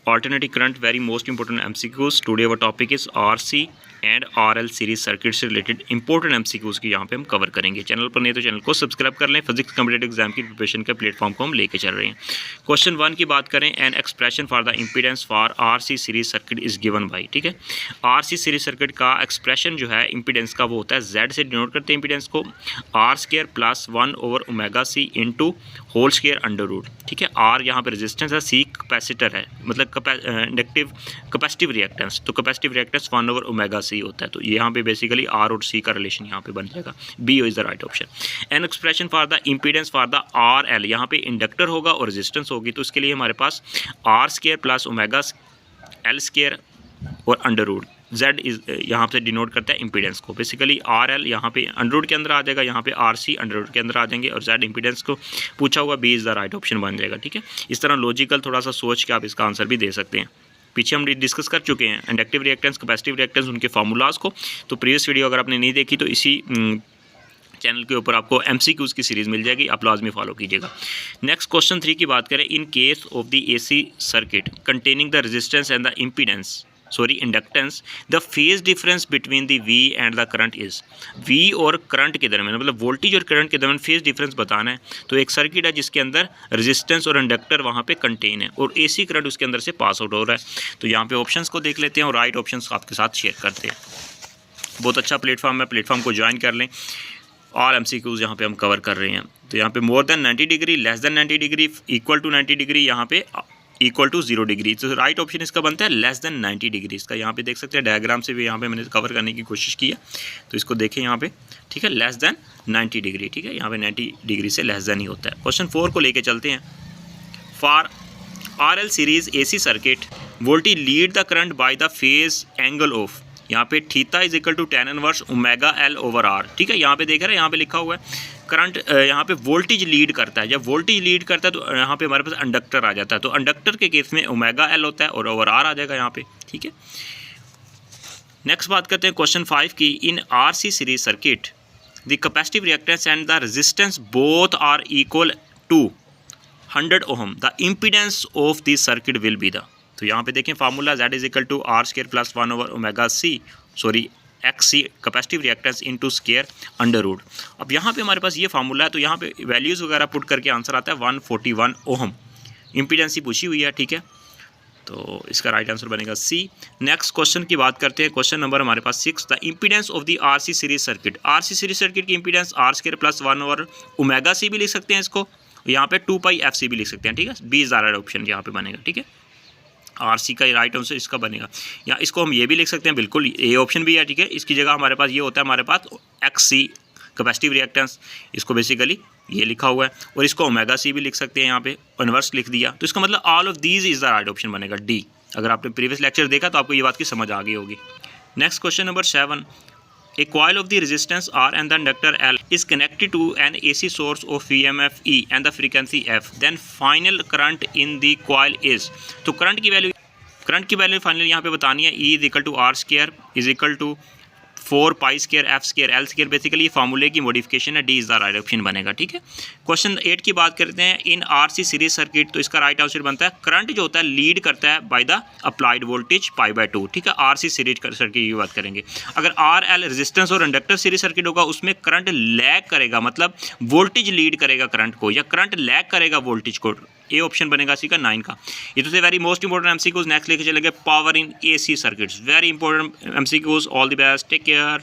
Alternating current, very most important MCQs. Today our topic is RC and RL series circuit से related important MCQs की यहाँ पे हम cover करेंगे। Channel पर नहीं तो चैनल को सब्सक्राइब कर लें। फिजिक्स कॉम्पिटिटिव एग्जाम की प्रिपरेशन के प्लेटफॉर्म को हम लेके चल रहे हैं। क्वेश्चन 1 की बात करें, an expression for the impedance for RC series circuit is given by, ठीक है। RC सीरीज सर्किट का एक्सप्रेशन जो है इम्पीडेंस का वो होता है Z से डिनोट करते हैं इम्पीडेंस को, R² plus 1/ωc into whole square under root, ठीक है। R यहाँ पे रेजिस्टेंस है, C कैपेसिटर है, मतलब इंडक्टिव कैपेसिटिव रिएक्टेंस, तो कैपेसिटिव रिएक्टेंस 1/ωc होता है। तो यहाँ पे बेसिकली R और C का रिलेशन यहाँ पे बन जाएगा। B is the right option. An expression for the impedance for the RL, यहाँ पे इंडक्टर होगा और रेजिस्टेंस होगी, तो इसके लिए हमारे पास R² प्लस ωL² और अंडर रूट, Z इज यहाँ पे डिनोट करता है इम्पीडेंस को। बेसिकली RL यहाँ पे अंडर रूट के अंदर आ जाएगा, यहाँ पे RC अंडर रूट के अंदर आ जाएंगे और Z इम्पीडेंस को पूछा होगा, B is the right option बन जाएगा, ठीक है। इस तरह लॉजिकल थोड़ा सा सोच के आप इसका आंसर भी दे सकते हैं। पीछे हम डिस्कस कर चुके हैं इंडक्टिव रिएक्टेंस, कैपेसिटिव रिएक्टेंस, उनके फार्मूलाज को। तो प्रीवियस वीडियो अगर आपने नहीं देखी तो इसी चैनल के ऊपर आपको MCQs की सीरीज़ मिल जाएगी, आप लाजमी फॉलो कीजिएगा। नेक्स्ट क्वेश्चन 3 की बात करें, in case of the AC circuit containing the resistance and the impedance inductance, the phase difference between the V and the current is. V और करंट के दरमियान, मतलब वोल्टेज और करंट के दरमियान फेज डिफरेंस बताना है। तो एक सर्किट है जिसके अंदर रेजिस्टेंस और इंडक्टर वहाँ पे कंटेन है और AC करंट उसके अंदर से पास आउट हो रहा है। तो यहाँ पे ऑप्शंस को देख लेते हैं और राइट ऑप्शंस आपके साथ शेयर करते हैं। बहुत अच्छा प्लेटफॉर्म है, प्लेटफॉर्म को ज्वाइन कर लें। और MCQs यहाँ पे हम कवर कर रहे हैं। तो यहाँ पे more than 90 degree, less than 90 degree, equal to 90 degree, यहाँ पे इक्वल टू 0 डिग्री। तो राइट ऑप्शन इसका बनता है लेस देन 90 डिग्री। इसका यहाँ पे देख सकते हैं, डायग्राम से भी यहाँ पे मैंने कवर करने की कोशिश की है। तो इसको देखें यहाँ पे, ठीक है, लेस देन 90 डिग्री, ठीक है। यहाँ पे 90 डिग्री से लेस देन ही होता है। क्वेश्चन 4 को लेके चलते हैं। For RL series AC circuit, voltage lead the current by the phase angle of, यहाँ पे theta is equal to tan inverse ωL/R, ठीक है। यहाँ पे देख रहे हैं, यहाँ पे लिखा हुआ है करंट, यहाँ पे वोल्टेज लीड करता है। जब वोल्टेज लीड करता है तो यहाँ पे हमारे पास इंडक्टर आ जाता है। तो इंडक्टर के केस में ωL होता है और ओवर R आ जाएगा यहाँ पे, ठीक है। नेक्स्ट बात करते हैं क्वेश्चन 5 की, in RC series circuit the capacitive reactance and the resistance both are equal to 100 ohm, the impedance of this circuit will be the. तो यहाँ पे देखें formula, Z is equal to R² plus 1/ωc XC capacitive reactance into square under root. अब यहाँ पे हमारे पास ये formula है, तो यहाँ पे वैल्यूज़ वगैरह पुट करके आंसर आता है 141 ओम। इम्पीडेंस ही पूछी हुई है, ठीक है। तो इसका राइट आंसर बनेगा C। नेक्स्ट क्वेश्चन की बात करते हैं, क्वेश्चन नंबर हमारे पास 6, the impedance of the RC series circuit. RC series circuit की इम्पीडेंस R² प्लस 1/ωc भी लिख सकते हैं इसको, यहाँ पे 2πfc भी लिख सकते हैं, ठीक है। B is the right option यहाँ पे बनेगा, ठीक है। RC का राइट आंसर इसका बनेगा। या इसको हम ये भी लिख सकते हैं, बिल्कुल ये ऑप्शन भी है, ठीक है। इसकी जगह हमारे पास ये होता है, हमारे पास XC कैपेसिटिव रिएक्टेंस, इसको बेसिकली ये लिखा हुआ है, और इसको ωc भी लिख सकते हैं, यहाँ पे इनवर्स लिख दिया। तो इसका मतलब all of these is the right option बनेगा D। अगर आपने प्रीवियस लेक्चर देखा तो आपको ये बात की समझ आ गई होगी। Next question number 7, a coil of the resistance R and the inductor L is connected to an AC source of EMF E and the frequency F. Then final current in the coil is, तो current की value final यहाँ पे बतानी है। E is equal to R² is equal to 4π² F² L², basically फार्मूले की modification है। D is the right option बनेगा, ठीक है। क्वेश्चन 8 की बात करते हैं, इन RC सीरीज सर्किट, तो इसका राइट आंसर बनता है करंट जो होता है लीड करता है बाय द अप्लाइड वोल्टेज π/2, ठीक है। RC सीरीज सर्किट की बात करेंगे। अगर RL रेजिस्टेंस और इंडक्टर सीरीज सर्किट होगा, उसमें करंट लैग करेगा, मतलब वोल्टेज लीड करेगा करंट को, या करंट लैग करेगा वोल्टेज को। ये ऑप्शन बनेगा सी का 9 का। ये तो से very most important MCQs। Next लेके चलेंगे power in AC circuits, very important MCQs। All the best, take care.